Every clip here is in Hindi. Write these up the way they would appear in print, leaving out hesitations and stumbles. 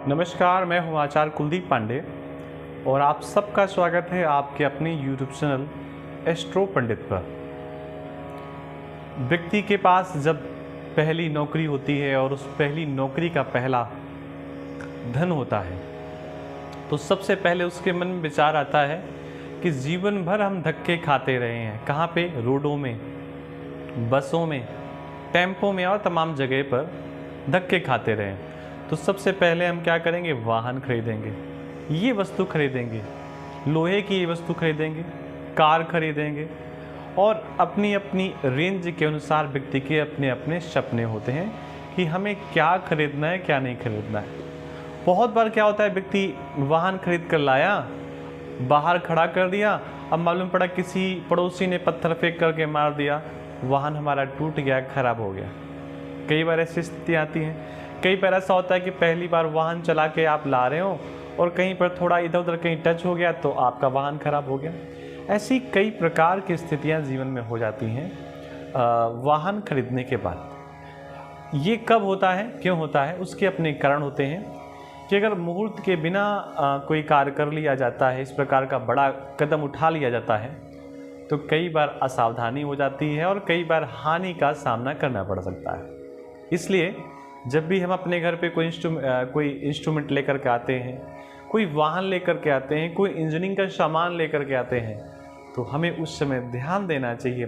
नमस्कार, मैं हूँ आचार्य कुलदीप पांडे और आप सबका स्वागत है आपके अपने YouTube चैनल एस्ट्रो पंडित पर। व्यक्ति के पास जब पहली नौकरी होती है और उस पहली नौकरी का पहला धन होता है तो सबसे पहले उसके मन में विचार आता है कि जीवन भर हम धक्के खाते रहे हैं। कहाँ पे? रोडों में, बसों में, टेम्पो में और तमाम जगह पर धक्के खाते रहे हैं। तो सबसे पहले हम क्या करेंगे? वाहन खरीदेंगे, ये वस्तु खरीदेंगे, लोहे की ये वस्तु खरीदेंगे, कार खरीदेंगे और अपनी अपनी रेंज के अनुसार व्यक्ति के अपने अपने सपने होते हैं कि हमें क्या खरीदना है, क्या नहीं खरीदना है। बहुत बार क्या होता है, व्यक्ति वाहन खरीद कर लाया, बाहर खड़ा कर दिया, अब मालूम पड़ा किसी पड़ोसी ने पत्थर फेंक करके मार दिया, वाहन हमारा टूट गया, खराब हो गया। कई बार ऐसी स्थिति आती हैं। कई बार ऐसा होता है कि पहली बार वाहन चला के आप ला रहे हो और कहीं पर थोड़ा इधर उधर कहीं टच हो गया तो आपका वाहन खराब हो गया। ऐसी कई प्रकार की स्थितियां जीवन में हो जाती हैं वाहन खरीदने के बाद। ये कब होता है, क्यों होता है, उसके अपने कारण होते हैं कि अगर मुहूर्त के बिना कोई कार्य कर लिया जाता है, इस प्रकार का बड़ा कदम उठा लिया जाता है तो कई बार असावधानी हो जाती है और कई बार हानि का सामना करना पड़ सकता है। इसलिए जब भी हम अपने घर पे कोई इंस्ट्रूमेंट लेकर के आते हैं, कोई वाहन लेकर के आते हैं, कोई इंजीनियरिंग का सामान लेकर के आते हैं तो हमें उस समय ध्यान देना चाहिए।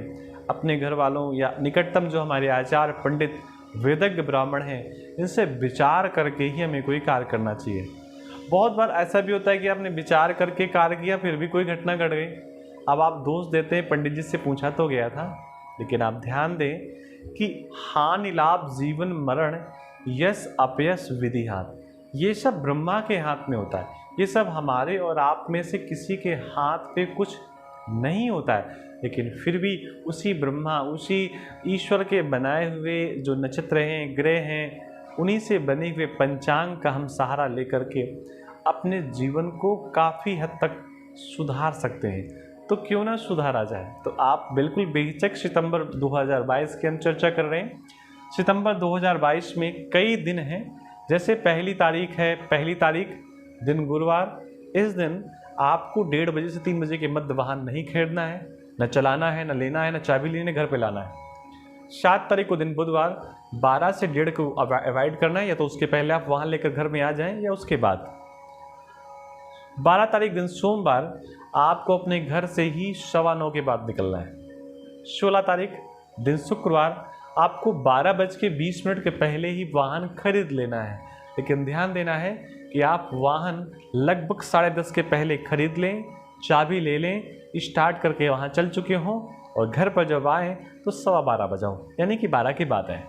अपने घर वालों या निकटतम जो हमारे आचार्य पंडित वेदज्ञ ब्राह्मण हैं, इनसे विचार करके ही हमें कोई कार्य करना चाहिए। बहुत बार ऐसा भी होता है कि आपने विचार करके कार्य किया फिर भी कोई घटना घट गई। अब आप दोष देते हैं, पंडित जी से पूछा तो गया था, लेकिन आप ध्यान दें कि हानि लाभ जीवन मरण यश अपयश विधि हाथ, ये सब ब्रह्मा के हाथ में होता है। ये सब हमारे और आप में से किसी के हाथ पे कुछ नहीं होता है, लेकिन फिर भी उसी ब्रह्मा, उसी ईश्वर के बनाए हुए जो नक्षत्र हैं, ग्रह हैं, उन्हीं से बने हुए पंचांग का हम सहारा लेकर के अपने जीवन को काफ़ी हद तक सुधार सकते हैं। तो क्यों ना सुधारा जाए। तो आप बिल्कुल बेहिचक सितंबर 2022 की हम चर्चा कर रहे हैं। सितंबर 2022 में कई दिन हैं, जैसे पहली तारीख दिन गुरुवार। इस दिन आपको 1:30 बजे से 3 बजे के मध्य वाहन नहीं खरीदना है, न चलाना है, न लेना है, न चाबी लेने घर पे लाना है। 7 तारीख को दिन बुधवार 12 से 1:30 को अवॉइड करना है, या तो उसके पहले आप वाहन लेकर घर में आ जाएं या उसके बाद। 12 तारीख दिन सोमवार आपको अपने घर से ही 9:15 के बाद निकलना है। 16 तारीख दिन शुक्रवार आपको 12:20 के पहले ही वाहन खरीद लेना है, लेकिन ध्यान देना है कि आप वाहन लगभग 10:30 के पहले खरीद लें, चाबी ले लें, स्टार्ट करके वहाँ चल चुके हों और घर पर जब आएँ तो 12:15 बजाओ, यानी कि 12 की बात है।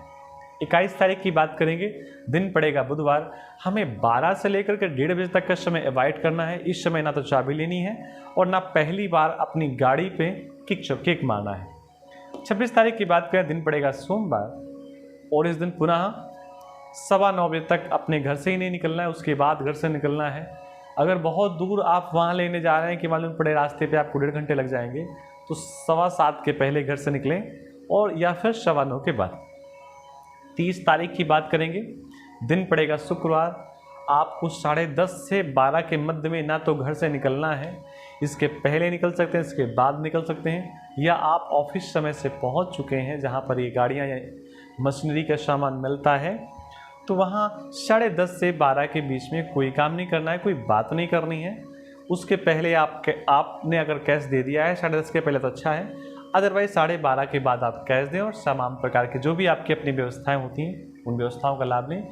21 तारीख की बात करेंगे, दिन पड़ेगा बुधवार। हमें 12 से लेकर के 1:30 बजे तक का समय अवॉइड करना है। इस समय ना तो चाबी लेनी है और ना पहली बार अपनी गाड़ी पे किक मारना है। 26 तारीख की बात करें, दिन पड़ेगा सोमवार और इस दिन पुनः 9:15 बजे तक अपने घर से ही नहीं निकलना है, उसके बाद घर से निकलना है। अगर बहुत दूर आप वहाँ लेने जा रहे हैं कि मालूम पड़े रास्ते पे आपको 1.5 घंटे लग जाएंगे तो 7:15 के पहले घर से निकलें और या फिर 9:15 के बाद। 30 तारीख की बात करेंगे, दिन पड़ेगा शुक्रवार। आपको 10:30 से 12 के मध्य में ना तो घर से निकलना है, इसके पहले निकल सकते हैं, इसके बाद निकल सकते हैं, या आप ऑफिस समय से पहुंच चुके हैं जहां पर ये गाड़ियां या मशीनरी का सामान मिलता है, तो वहां 10:30 से 12 के बीच में कोई काम नहीं करना है, कोई बात नहीं करनी है। उसके पहले आपने अगर कैश दे दिया है 10:30 के पहले तो अच्छा है, अदरवाइज 12:30 के बाद आप कैश दें और तमाम प्रकार के जो भी आपकी अपनी व्यवस्थाएं होती हैं उन व्यवस्थाओं का लाभ लें।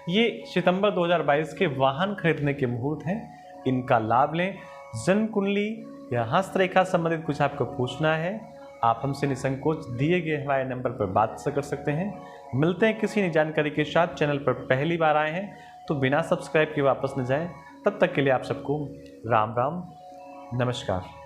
ये सितंबर 2022 के वाहन खरीदने के मुहूर्त हैं, इनका लाभ लें। जन्म कुंडली या हस्तरेखा संबंधित कुछ आपको पूछना है, आप हमसे निसंकोच दिए गए हमारे नंबर पर बात कर सकते हैं। मिलते हैं किसी नई जानकारी के साथ। चैनल पर पहली बार आए हैं तो बिना सब्सक्राइब के वापस न जाएं। तब तक के लिए आप सबको राम राम, नमस्कार।